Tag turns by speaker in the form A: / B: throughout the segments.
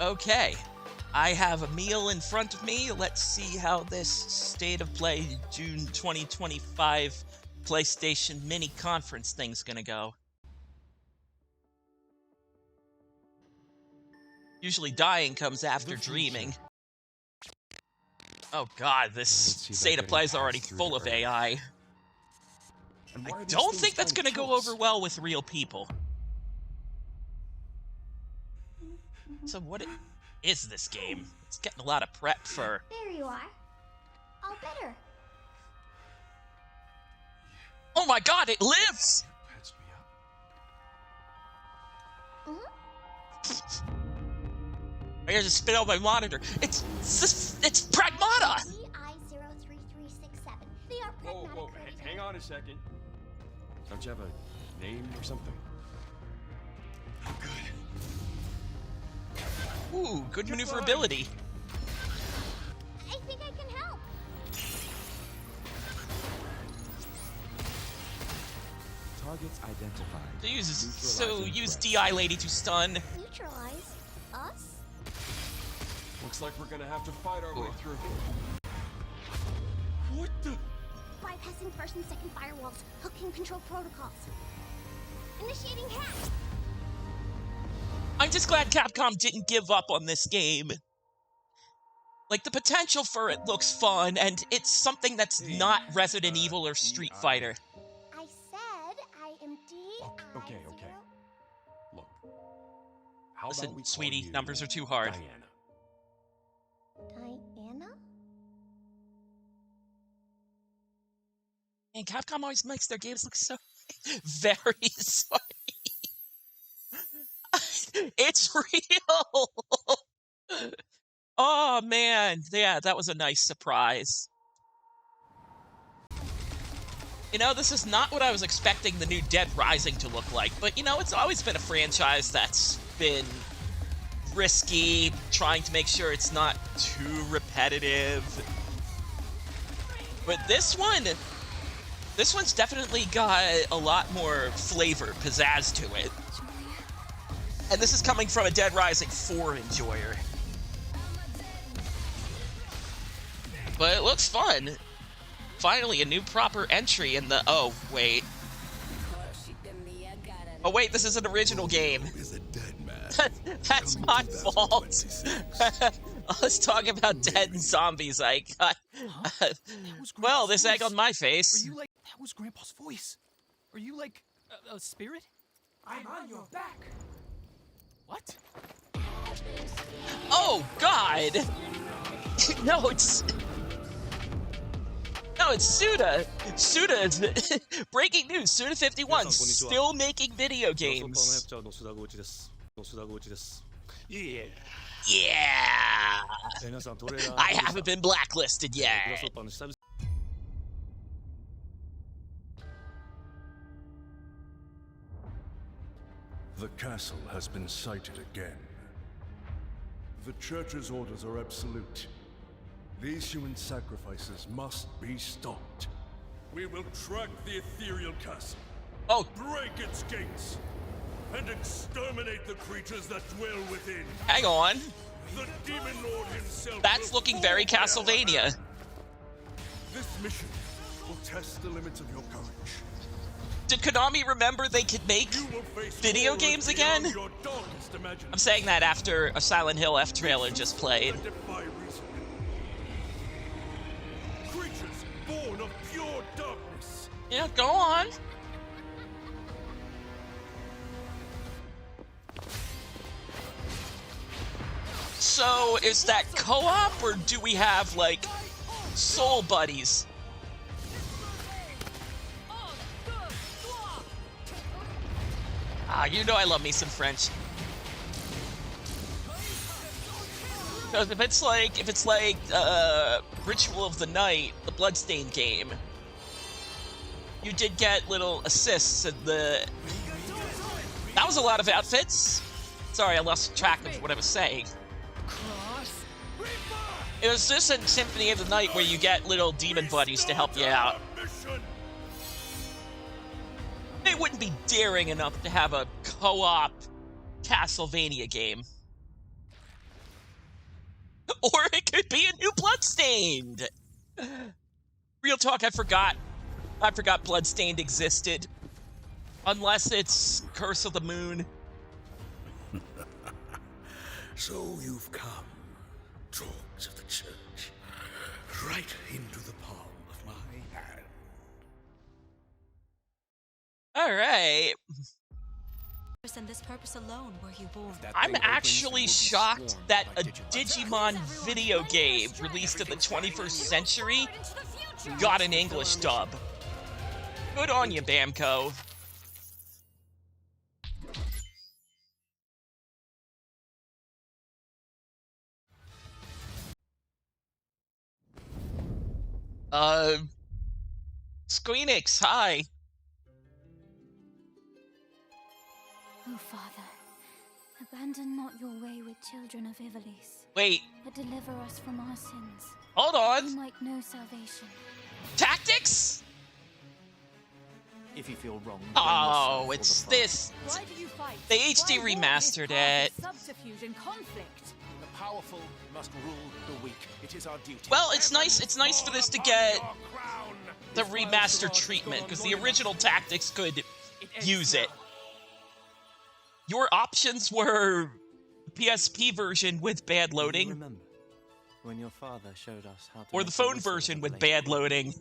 A: Okay, I have a meal in front of me. Let's see how this State of Play June 2025 PlayStation mini conference thing's gonna go. Usually dying comes after dreaming. Oh god, this State of Play is already full of AI. I don't think that's gonna go over well with real people. So what is this game? It's getting a lot of prep for...
B: There you are. All better.
A: Oh my god, it lives!
C: Patch me up.
A: I gotta just spit out my monitor. It's Pragmata!
B: DI03367. They are pragmatic.
C: Whoa, hang on a second. Don't you have a name or something? Oh, good.
A: Ooh, good maneuverability.
B: I think I can help.
C: Targets identified.
A: Use DI Lady to stun.
B: Neutralize us?
C: Looks like we're gonna have to fight our way through. What the?
B: Bypassing first and second firewalls. Hooking control protocols. Initiating hack.
A: I'm just glad Capcom didn't give up on this game. Like, the potential for it looks fun, and it's something that's not Resident Evil or Street Fighter.
B: I said I am DI.
C: Okay. Look. How
A: Listen,
C: about we call
A: sweetie,
C: you
A: numbers are too hard.
C: Diana.
B: Diana?
A: And Capcom always makes their games look so very sorry. It's real! Oh, man. Yeah, that was a nice surprise. You know, this is not what I was expecting the new Dead Rising to look like, but, you know, it's always been a franchise that's been risky, trying to make sure it's not too repetitive. But this one's definitely got a lot more flavor, pizzazz to it. And this is coming from a Dead Rising 4 enjoyer. But it looks fun. Finally, a new proper entry in the... Oh, wait. Oh, wait, this is an original game. That's my fault. Let's talk about dead and zombies. I got... well, this egg on my face.
D: Are you like... That was Grandpa's voice. Are you like a spirit? I'm on your back. What?
A: Oh, God! No, it's Suda. Suda is... Breaking news, Suda51 still making video games.
D: Yeah.
A: Yeah! I haven't been blacklisted yet.
E: The castle has been sighted again. The Church's orders are absolute. These human sacrifices must be stopped.
F: We will track the ethereal castle,
A: Oh,
F: break its gates, and exterminate the creatures that dwell within.
A: hang on.
F: The Demon Lord himself.
A: That's
F: will
A: looking very
F: fall
A: Castlevania.
E: This mission will test the limits of your courage.
A: Did Konami remember they could make
F: You will face
A: video
F: horrors
A: games
F: beyond
A: again?
F: your darkest imagination.
A: I'm saying that after a Silent Hill F trailer just played.
F: That defy reason. Creatures born of pure darkness.
A: Yeah, go on. So, is that co-op, or do we have, like, soul buddies? Ah, you know I love me some French. Because if it's like Ritual of the Night, the Bloodstained game, you did get little assists in the... That was a lot of outfits. Sorry, I lost track of what I was saying. It was just in Symphony of the Night where you get little demon buddies to help you out. They wouldn't be daring enough to have a co-op Castlevania game. Or it could be a new Bloodstained. Real talk, I forgot Bloodstained existed. Unless it's Curse of the Moon.
G: So you've come, dogs of the church, right into the palm of my hand.
A: Alright.
H: And this purpose alone were you born.
A: I'm actually shocked that a Digimon video game released in the 21st century got an English dub. Good on you, Bamco. Squeenix, hi.
B: Oh, Father, abandon not your wayward children of Ivalice,
A: Wait,
B: but deliver us from our sins,
A: hold
B: we
A: on.
B: might know salvation.
A: Tactics?
I: If you feel wrong,
A: Oh, it's this.
J: Why do you fight?
A: They HD
J: Why war
A: remastered
J: this
A: it.
J: path of subterfuge and conflict?
I: The powerful must rule the weak. It is our duty.
A: Well, it's nice for this to get the remastered treatment, because the original Tactics could use it. Your options were PSP version with bad loading,
I: Remember when your father showed us how to
A: or the
I: make
A: phone
I: whistle
A: version
I: with
A: with
I: a blade?
A: bad loading.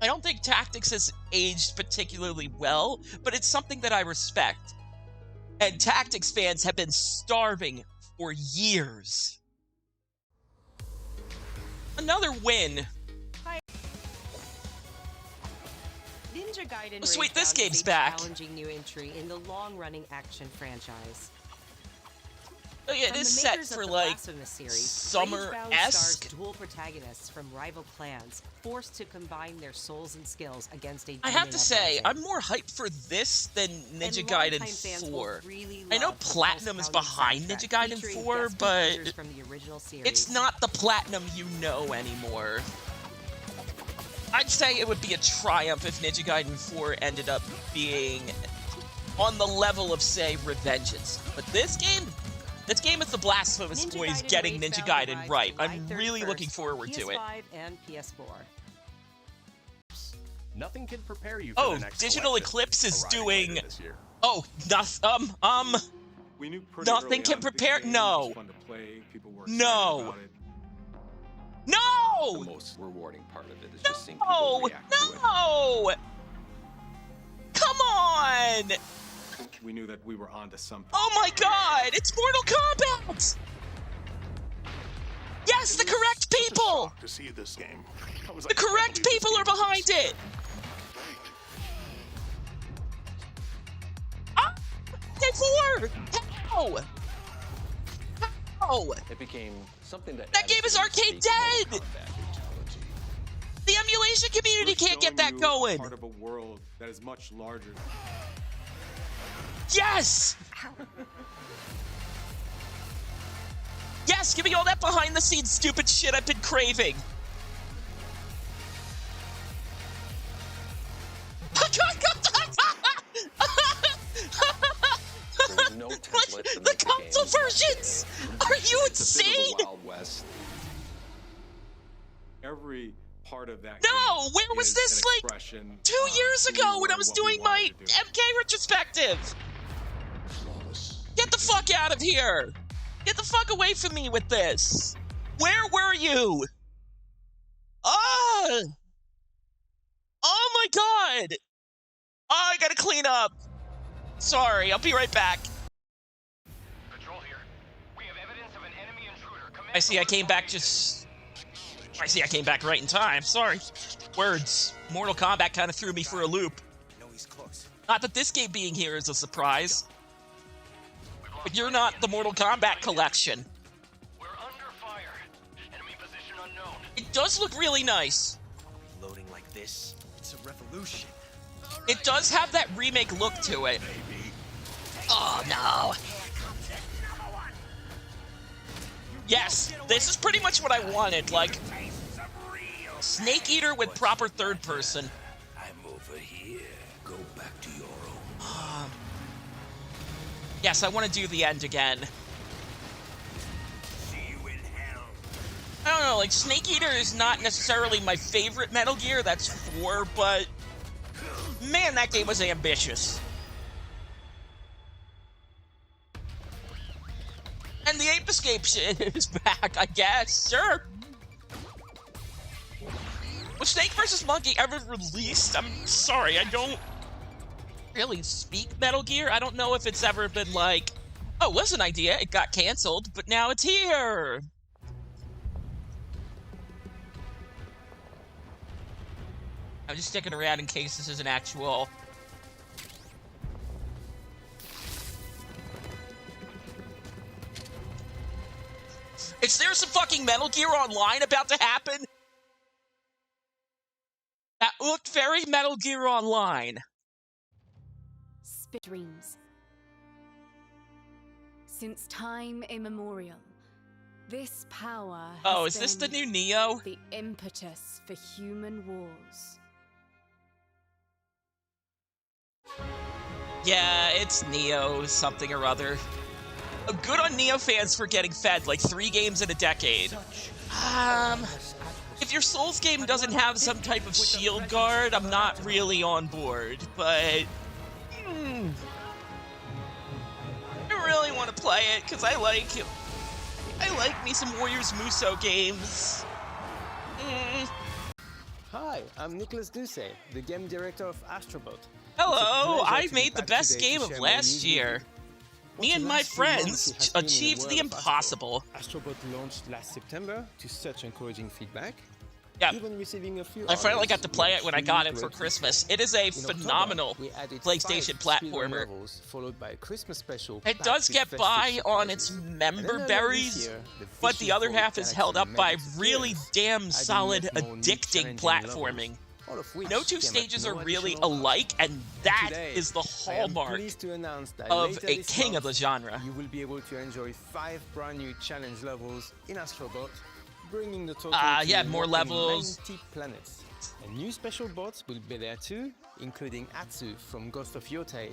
A: I don't think Tactics has aged particularly well, but it's something that I respect. And Tactics fans have been starving for years. Another win.
K: Ninja Gaiden
A: Oh, sweet, this
K: Raid Bound
A: game's
K: is a
A: back.
K: challenging new entry in the long-running action franchise.
A: Oh yeah, it
K: From
A: is
K: the
A: set
K: makers of
A: for
K: the
A: like
K: Blasphemous series,
A: summer-esque.
K: Ragebound stars dual protagonists from rival clans forced to combine their souls and skills against a
A: I have
K: demon
A: to say,
K: uprising.
A: I'm more hyped for this than Ninja
K: And
A: Gaiden
K: longtime fans will
A: 4.
K: really
A: I know
K: love the
A: Platinum is
K: pulse-pounding
A: behind
K: soundtrack
A: Ninja Gaiden
K: featuring
A: 4,
K: guest
A: but
K: composers from the original series.
A: it's not the Platinum you know anymore. I'd say it would be a triumph if Ninja Gaiden 4 ended up being on the level of, say, Revengeance. But this game is the Blasphemous
K: Ninja
A: Boys
K: Gaiden
A: getting
K: Raid
A: Ninja
K: Bound
A: Gaiden
K: arrives
A: right.
K: July
A: I'm really
K: 31st
A: looking forward to it.
K: PS5 and PS4.
C: Nothing can prepare you for
A: Oh,
C: the next
A: Digital
C: collection,
A: Eclipse is
C: arriving
A: doing...
C: later this year.
A: Oh,
F: We knew pretty
A: Nothing
F: early
A: can
F: on that the
A: prepare-
F: game
A: no.
F: was fun to play, people were
A: No.
F: excited about it.
A: no!
C: The most rewarding part of it is just seeing people
A: No!
C: react to it.
A: No! Come on!
F: We knew that we were onto something.
A: Oh my god! It's Mortal Kombat! Yes, the correct people!
G: To see this game.
A: The correct people are behind it! Ah! Day 4! How? How?
C: It became something that
A: That game is arcade dead! The emulation community
F: We're
A: can't get
F: showing
A: that
F: you
A: going!
F: Part of a world that is much larger.
A: Yes! Yes, give me all that behind-the-scenes stupid shit I've been craving!
C: No template to
A: The
C: make
A: console
C: game.
A: versions! Are you
C: It's a bit of
A: insane?
C: the Wild West.
F: Every part of that
A: No,
F: game
A: where was
F: is
A: this,
F: an
A: like,
F: expression
A: 2
F: of
A: years
F: who
A: ago
F: we
A: when I
F: were
A: was
F: and what we
A: doing my
F: wanted to do.
A: MK retrospective! Get the fuck out of here! Get the fuck away from me with this! Where were you? Ah! Oh my god! Oh, I gotta clean up. Sorry, I'll be right back.
L: Patrol here. We have evidence of an enemy intruder.
A: I see I came back right in time. Sorry. Words. Mortal Kombat kind of threw me for a loop.
G: No, he's close.
A: Not that this game being here is a surprise. But you're not the Mortal Kombat collection.
L: We're under fire. Enemy position unknown.
A: It does look really nice.
G: Loading like this, it's a revolution.
A: It does have that remake look to it. Oh no. Yes, this is pretty much what I wanted, like Snake Eater with proper third person.
G: I'm over here. Go back to your own.
A: Yes, I want to do the end again. I don't know, like, Snake Eater is not necessarily my favorite Metal Gear, that's 4, but man, that game was ambitious. And the Ape Escape shit is back, I guess, sure. Was Snake vs. Monkey ever released? I'm sorry, I don't really speak Metal Gear. I don't know if it's ever been like, oh, it was an idea, it got canceled, but now it's here. I'm just sticking around in case this is an actual... Is there some fucking Metal Gear Online about to happen? That looked very Metal Gear Online.
J: Dreams. Since time immemorial, this power has
A: Oh, is this the new Neo?
J: The impetus for human wars.
A: Yeah, it's Neo something or other. Good on Neo fans for getting fed like 3 games in a decade. If your Souls game doesn't have some type of shield guard, I'm not really on board, but... I really want to play it, because I like me some Warriors Musou games.
M: Hi, I'm Nicholas Duce, the game director of Astrobot.
A: Hello, I made the best game of last year. Me and my friends achieved the impossible.
M: Astrobot launched last September to such encouraging feedback.
A: Yeah,
M: even receiving a few
A: I finally got to play it when I got it for Christmas. It is a phenomenal PlayStation platformer.
M: Levels, followed by a Christmas special.
A: It does get by on its member berries, but the other half is held up by really damn solid, addicting platforming. No 2 stages are really alike, and that is the hallmark of a king of the genre.
M: You will be able to enjoy 5 brand new challenge levels in Astrobot, bringing the total
A: yeah,
M: to
A: more levels.
M: 90 planets. And new special bots will be there too, including Atsu from Ghost of Yotei,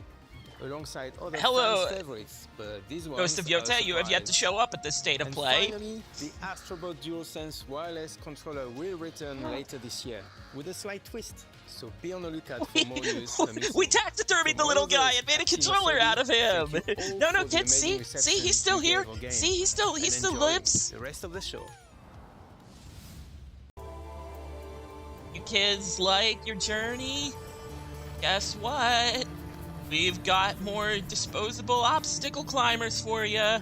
M: alongside other fans' favorites. But these ones
A: Ghost of Yotei, you have yet to show up at this state of play.
M: Finally, the Astrobot DualSense wireless controller will return later this year, with a slight twist. So be on the lookout for more news.
A: We taxidermied the little guy and made a controller out of him. No, kids, see, he's still here. See, he still lives.
M: The rest of the show.
A: You kids like your journey? Guess what? We've got more disposable obstacle climbers for you.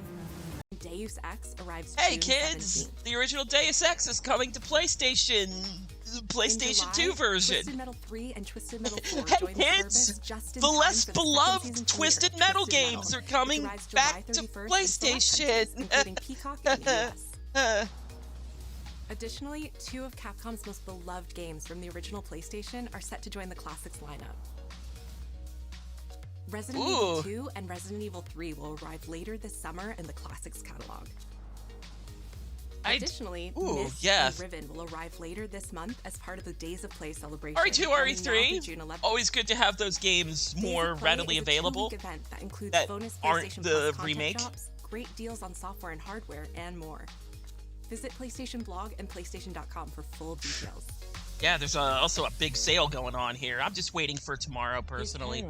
N: Deus Ex arrives.
A: Hey kids! 17th. The original Deus Ex is coming to PlayStation 2 version.
N: Twisted Metal 3 and Twisted Metal 4
A: hey
N: join
A: kids! The less beloved Twisted Metal games are coming back to PlayStation.
N: Including Peacock and the US. Additionally, 2 of Capcom's most beloved games from the original PlayStation are set to join the Classics lineup. Resident Evil 2 and Resident Evil 3 will arrive later this summer in the Classics catalog. Additionally, Myst and Riven will arrive later this month as part of the Days of Play celebration.
A: RE2, RE3, always good to have those games more readily available
N: event that includes
A: that
N: bonus
A: aren't
N: PlayStation
A: the
N: Plus
A: remake.
N: drops, great deals on software and hardware, and more. Visit PlayStation Blog and PlayStation.com for full details.
A: Yeah, there's also a big sale going on here. I'm just waiting for tomorrow, personally.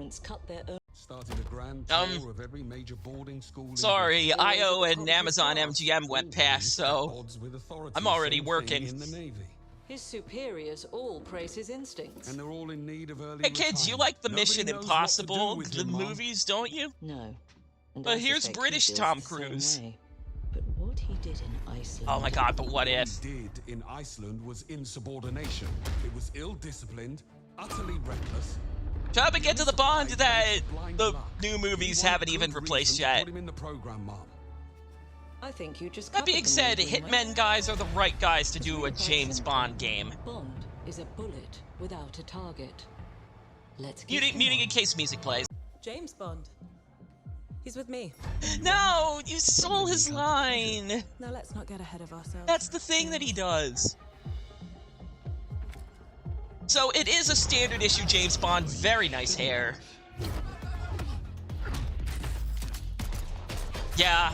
O: Started a grand tour of every major boarding school.
A: Sorry, IO and Amazon MGM went past, so I'm already working.
O: In the Navy.
P: His superiors all praise his instincts.
O: And they're all in need of early
A: Hey kids, you like the Mission Impossible, the movies, don't you?
P: No.
A: But here's British Tom Cruise.
P: But what he did in Iceland...
A: Oh my god, but what if?
O: What he did in Iceland was insubordination. It was ill-disciplined, utterly reckless.
A: Try to get to the bond that the new movies haven't even replaced yet.
O: Put him in the program, Mom.
P: I think you just
A: that being said, Hitmen guys are the right guys to do a James Bond game.
P: Bond is a bullet without a target. Let's
A: muting in case music plays.
Q: James Bond. He's with me.
A: No, you stole his line.
Q: Now let's not get ahead of ourselves.
A: That's the thing that he does. So it is a standard issue James Bond, very nice hair. Yeah.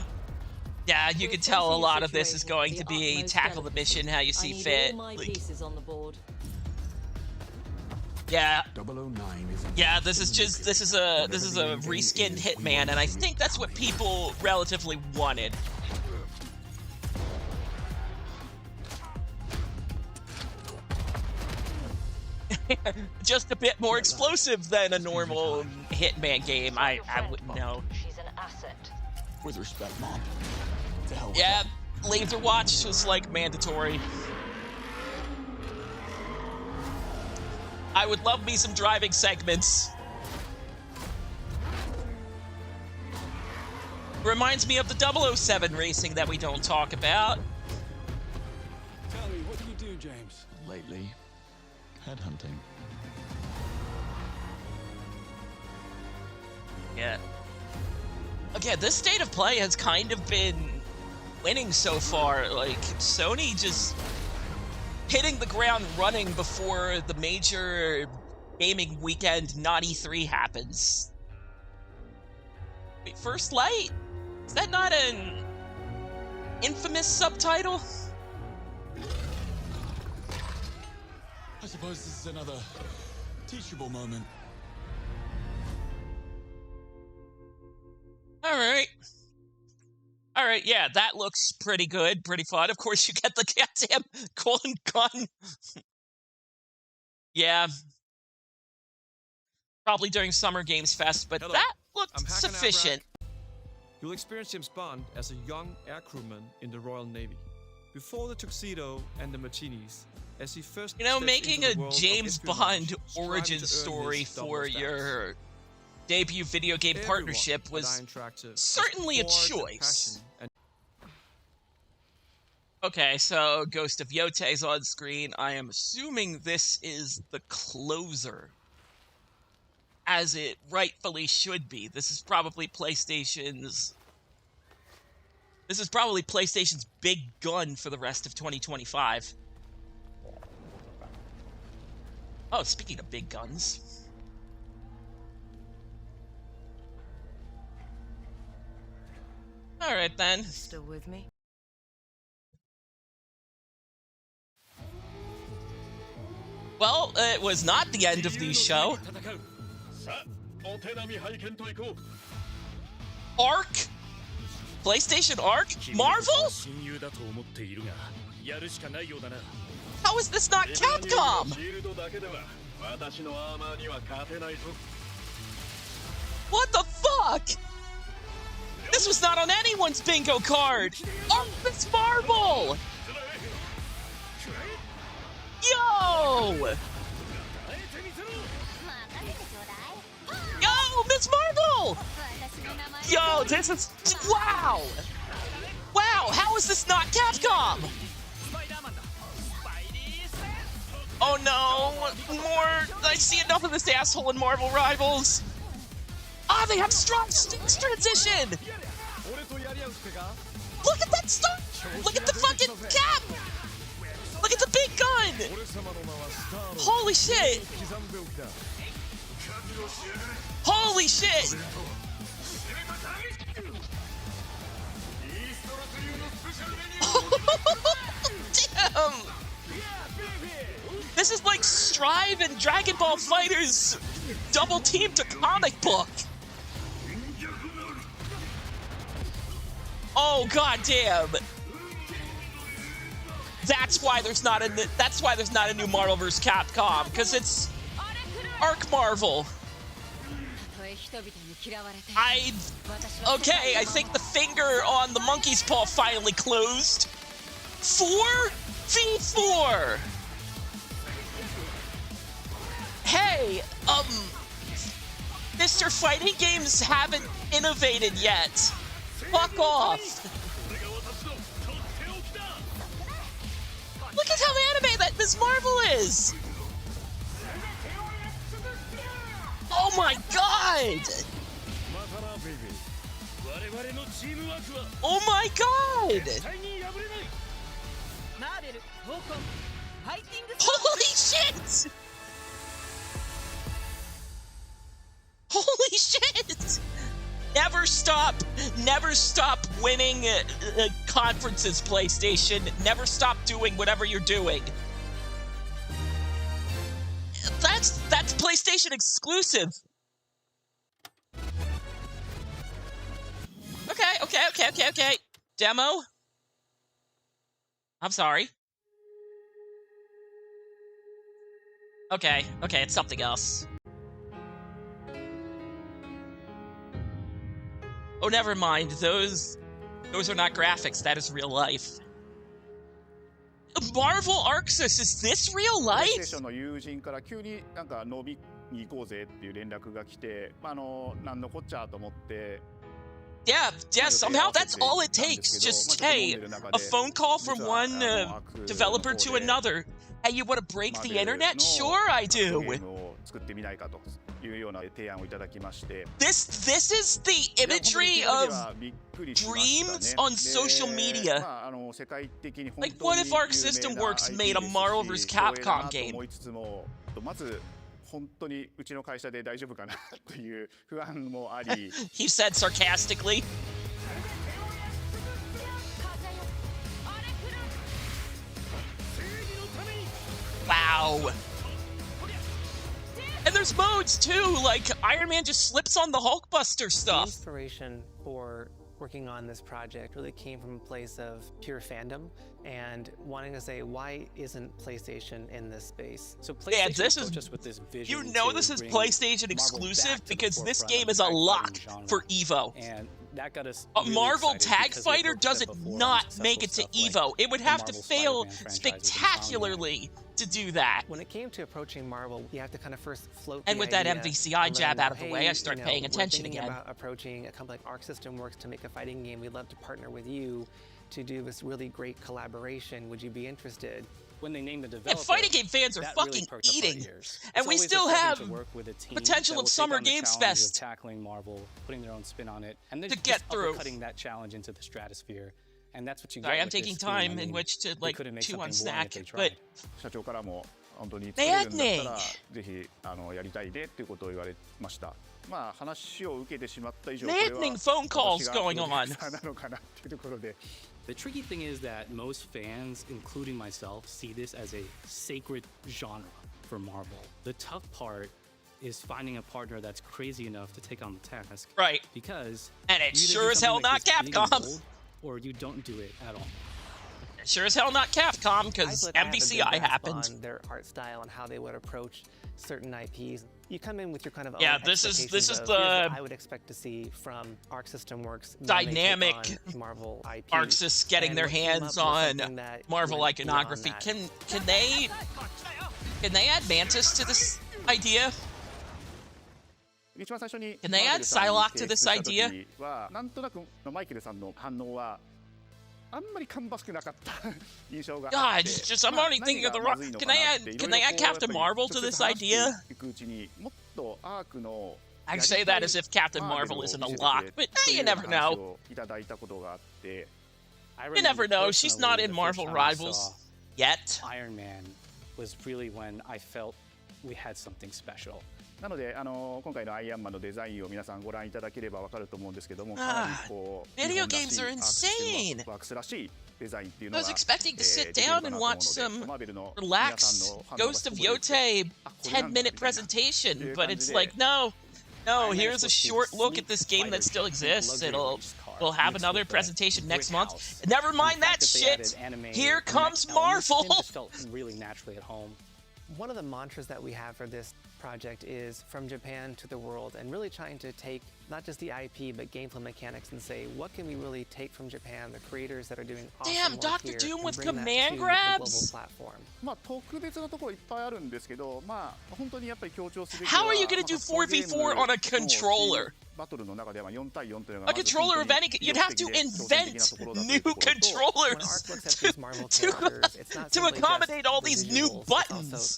A: Yeah, you can tell a lot of this is going to be tackle the mission how you see fit.
P: All my pieces on the board.
A: Yeah.
O: 009 is
A: Yeah, this is a reskinned Hitman, and I think that's what people relatively wanted. Just a bit more explosive than a normal Hitman game. I wouldn't know.
P: She's an asset.
I: With respect, Mom. To hell with
A: Yeah, laser watch was like mandatory. I would love me some driving segments. Reminds me of the 007 racing that we don't talk about.
O: Tell me, what do you do, James?
I: Lately, headhunting.
A: Yeah. Again, this state of play has kind of been winning so far. Like, Sony just hitting the ground running before the major gaming weekend, not E3, happens. Wait, First Light? Is that not an infamous subtitle?
O: I suppose this is another teachable moment.
A: Alright, yeah, that looks pretty good, pretty fun. Of course, you get the goddamn golden gun. Yeah. Probably during Summer Games Fest, but that looked sufficient.
C: You'll experience James Bond as a young air crewman in the Royal Navy. Before the tuxedo and the martinis, as he first
A: making a James Bond origin story for your debut video game partnership was certainly a choice. Okay, so Ghost of Yote's on screen. I am assuming this is the closer, as it rightfully should be. This is probably PlayStation's big gun for the rest of 2025. Oh, speaking of big guns. All right, then.
K: Still with me?
A: Well, it was not the end of the show. Ark? PlayStation Ark? Marvel? How is this not Capcom? What the fuck? This was not on anyone's bingo card! Ark Miss Marvel! Yo! Yo, Miss Marvel! Yo, this is... Wow! Wow, how is this not Capcom? Oh no, more... I see enough of this asshole in Marvel Rivals. Ah, they have strong sticks transition! Look at that stuff! Look at the fucking cap! Look at the big gun! Holy shit! Holy shit! Damn! This is like Strive and Dragon Ball Fighters double team to comic book. Oh god damn! That's why there's not a new Marvel vs. Capcom, because it's Arc Marvel. Okay, I think the finger on the monkey's paw finally closed. 4v4. Hey, Mr. Fighting Games haven't innovated yet. Fuck off. Look at how anime that Miss Marvel is. Oh my god. Oh my god. Holy shit. Holy shit. Never stop winning conferences, PlayStation. Never stop doing whatever you're doing. That's PlayStation exclusive. Okay. Demo? I'm sorry. Okay, it's something else. Oh, never mind. Those are not graphics. That is real life. Marvel Arxis, is this real life?
I: PlayStation の友人から急になんか飲みに行こうぜっていう連絡が来て、なんのこっちゃと思って。
A: Yeah, somehow that's all it takes. Just, hey, a phone call from one developer to another. Hey, you want to break the internet? Sure, I do. This is the imagery of dreams on social media. Like, what if Arc System Works made a Marvel vs. Capcom game?
I: 本当にうちの会社で大丈夫かなという不安もあり
A: He said sarcastically. Wow. And there's modes too, like Iron Man just slips on the Hulkbuster stuff.
M: The inspiration for working on this project really came from a place of pure fandom and wanting to say, why isn't PlayStation in this space? So PlayStation
A: yeah, this is
M: us with this vision.
A: You know this is PlayStation exclusive because this game is a lock for Evo.
M: And that got us
A: a Marvel Tag Fighter doesn't not make it to Evo. It would have to fail spectacularly to do that.
M: When it came to approaching Marvel, you have to kind of first float.
A: And with that MVCI jab out of the way, I start paying attention again.
M: About approaching a company like Arc System Works to make a fighting game. We'd love to partner with you to do this really great collaboration. Would you be interested? When they named the developer,
A: fighting game fans are fucking eating, and we still have potential of Summer Games Fest
R: tackling Marvel, putting their own spin on it, and then
A: to get through,
R: cutting that challenge into the stratosphere. And that's what you
A: Sorry,
R: get
A: I'm taking time in which to like chew on snack, but
I: 社長からも本当に作れるんだったらぜひやりたいねっていうことを言われました。まあ話を受けてしまった以上これは
A: phone calls going on
I: なのかなっていうところで。
R: The tricky thing is that most fans, including myself, see this as a sacred genre for Marvel. The tough part is finding a partner that's crazy enough to take on the task.
A: Right.
R: Because
A: and it's sure as hell not Capcom.
R: Or you don't do it at all.
A: Sure as hell not Capcom, because MVCI happened.
M: Their art style and how they would approach certain IPs. You come in with your kind of
A: yeah. This is the
M: I would expect to see from Arc System Works
A: dynamic
M: Marvel IP.
A: Arxis getting their hands on Marvel iconography. Can they add Mantis to this idea? Can they add Psylocke to this idea?
I: なんとなくマイケルさんの反応はあんまり芳しくなかった印象があって。
A: God, just I'm already thinking of the rock. Can they add Captain Marvel to this idea?
I: 行くうちにもっとアークの
A: I say that as if Captain Marvel isn't a lock, but you never know.
I: いただいたことがあって。
A: You never know. She's not in Marvel Rivals yet.
R: Iron Man was really when I felt we had something special.
I: なので今回のアイアンマンのデザインを皆さんご覧いただければわかると思うんですけども、かなりこう
A: Video games are insane.
I: ワークスらしいデザインっていうの
A: I
I: が
A: was expecting to sit down and watch some relaxed Ghost of Yote 10-minute presentation, but it's like no, here's a short look at this game that still exists. We'll have another presentation next month. Never mind that shit. Here comes Marvel.
R: Really naturally at home.
M: One of the mantras that we have for this project is from Japan to the world, and really trying to take not just the IP but gameplay mechanics and say, what can we really take from Japan, the creators that are doing awesome
A: Damn,
M: work
A: Dr.
M: here,
A: Doom
M: and
A: with
M: bring that
A: command
M: to
A: grabs?
M: the global platform.
I: まあ特別なところいっぱいあるんですけど、まあ本当にやっぱり強調すべき
A: How are you going to do 4v4 on a controller?
I: バトルの中では4対4というの
A: A controller of any, you'd have to invent new controllers to accommodate all these new buttons.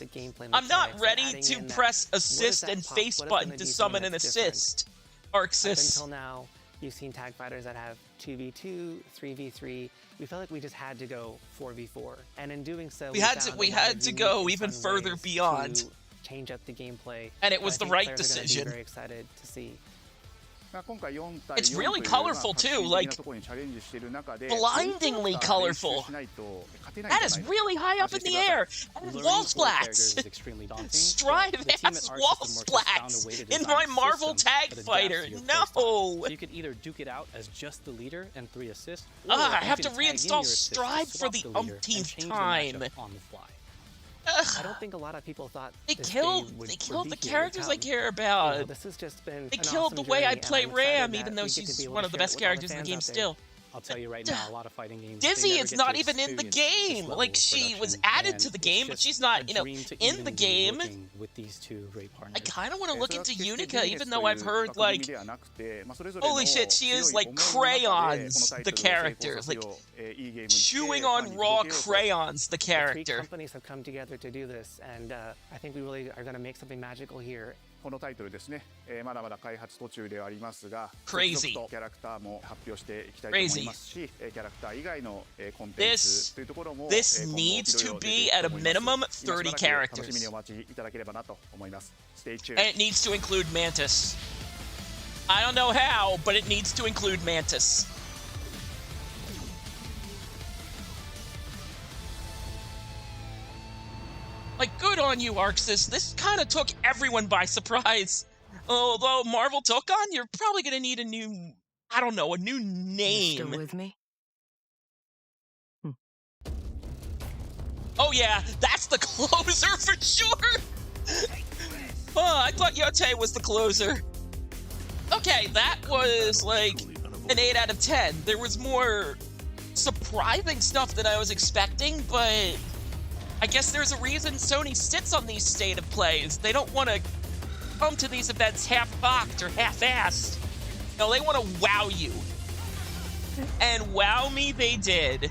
A: I'm not ready to press assist and face button to summon an assist. Arxis.
M: Until now, you've seen tag fighters that have 2v2, 3v3. We felt like we just had to go 4v4, and in doing so, we
A: had to go even further beyond.
M: Change up the gameplay,
A: and it was the right decision.
M: Very excited to see.
A: It's really colorful too, like blindingly colorful. That is really high up in the air. And wall splats. Strive has wall splats in my Marvel Tag Fighter. No.
R: You could either duke it out as just the leader and 3 assists.
A: I have to reinstall Strive for the umpteenth time.
R: On the fly.
M: I don't think a lot of people thought
A: they killed the characters I care about.
M: You know, this has just been
A: they killed the way I play Ram, even though she's one of the best characters in the game still.
R: I'll tell you right now, a lot of fighting games.
A: Dizzy is not even in the game. Like, she was added to the game, but she's not, in the game.
R: With these two great partners.
A: I kind of want to look into Unica, even though I've heard, like, holy shit, she is like crayons, the character. Like, chewing on raw crayons, the character.
M: Companies have come together to do this, and I think we really are going to make something magical here.
I: このタイトルですね、まだまだ開発途中ではありますが、
A: Crazy.
I: キャラクターも発表していきたいと思いますし、キャラクター以外のコンテンツというところも
A: This needs to be at a minimum 30 characters.
I: 楽しみにお待ちいただければなと思います。Stay tuned.
A: And it needs to include Mantis. I don't know how, but it needs to include Mantis. Like, good on you, Arxis. This kind of took everyone by surprise. Although, Marvel Tokon, you're probably gonna need a new, I don't know, a new name.
K: Still with me?
A: Oh yeah, that's the closer for sure! I thought Yote was the closer. Okay, that was like an 8 out of 10. There was more surprising stuff than I was expecting, but I guess there's a reason Sony sits on these state of plays. They don't want to come to these events half-cocked or half-assed. No, they want to wow you. And wow me they did.